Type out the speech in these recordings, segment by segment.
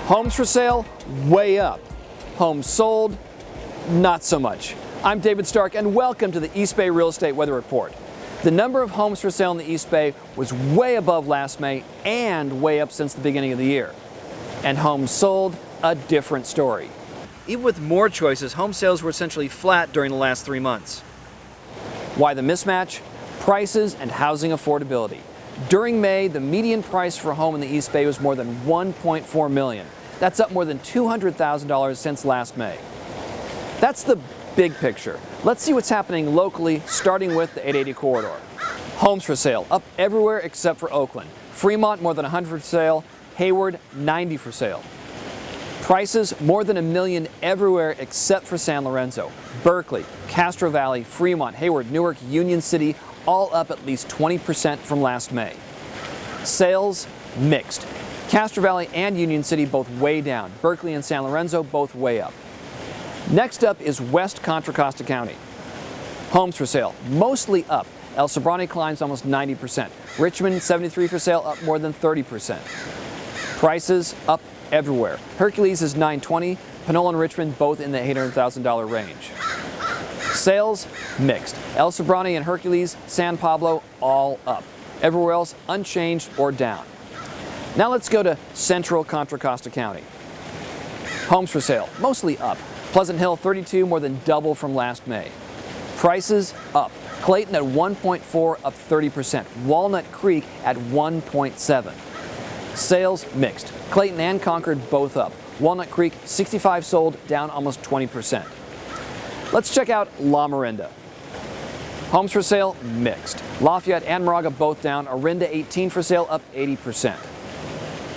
Homes for sale, way up. Homes sold, not so much. I'm David Stark, and welcome to the East Bay Real Estate Weather Report. The number of homes for sale in the East Bay was way above last May and way up since the beginning of the year. And homes sold, a different story. Even with more choices, home sales were essentially flat during the last 3 months. Why the mismatch? Prices and housing affordability. During May, the median price for a home in the East Bay was more than $1.4 million. That's up more than $200,000 since last May. That's the big picture. Let's see what's happening locally, starting with the 880 corridor. Homes for sale, up everywhere except for Oakland. Fremont, more than 100 for sale. Hayward, 90 for sale. Prices, more than $1 million everywhere except for San Lorenzo. Berkeley, Castro Valley, Fremont, Hayward, Newark, Union City, all up at least 20% from last May. Sales, mixed. Castro Valley and Union City both way down. Berkeley and San Lorenzo both way up. Next up is West Contra Costa County. Homes for sale, mostly up. El Sobrante climbs almost 90%. Richmond, 73 for sale, up more than 30%. Prices up everywhere. Hercules is $920, Panola and Richmond both in the $800,000 range. Sales, mixed. El Sobrante and Hercules, San Pablo, all up. Everywhere else, unchanged or down. Now let's go to Central Contra Costa County. Homes for sale, mostly up. Pleasant Hill, 32, more than double from last May. Prices up. Clayton at 1.4, up 30%. Walnut Creek at 1.7. Sales, mixed. Clayton and Concord both up. Walnut Creek, 65 sold, down almost 20%. Let's check out La Miranda. Homes for sale, mixed. Lafayette and Moraga both down. Orinda, 18 for sale, up 80%.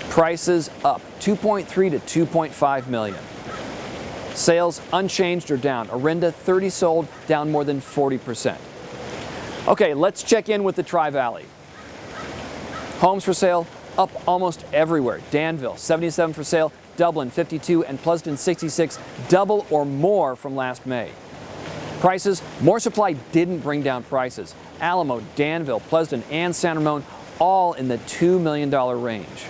Prices up, 2.3 to 2.5 million. Sales unchanged or down. Orinda, 30 sold, down more than 40%. Okay, let's check in with the TriValley. Homes for sale, up almost everywhere. Danville, 77 for sale, Dublin, 52, and Pleasanton, 66, double or more from last May. Prices, more supply didn't bring down prices. Alamo, Danville, Pleasanton, and San Ramon, all in the $2 million range.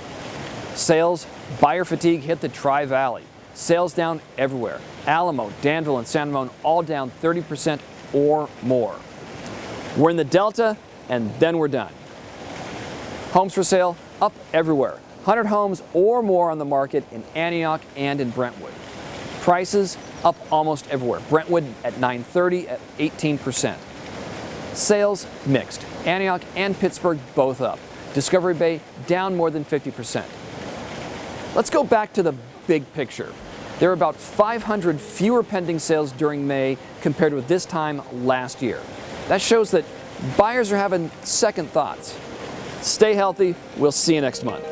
Sales, buyer fatigue hit the Tri-Valley. Sales down everywhere. Alamo, Danville, and San Ramon all down 30% or more. We're in the Delta, and then we're done. Homes for sale, up everywhere. 100 homes or more on the market in Antioch and in Brentwood. Prices, up almost everywhere. Brentwood at 930 at 18%. Sales, mixed. Antioch and Pittsburgh both up. Discovery Bay down more than 50%. Let's go back to the big picture. There are about 500 fewer pending sales during May compared with this time last year. That shows that buyers are having second thoughts. Stay healthy. We'll see you next month.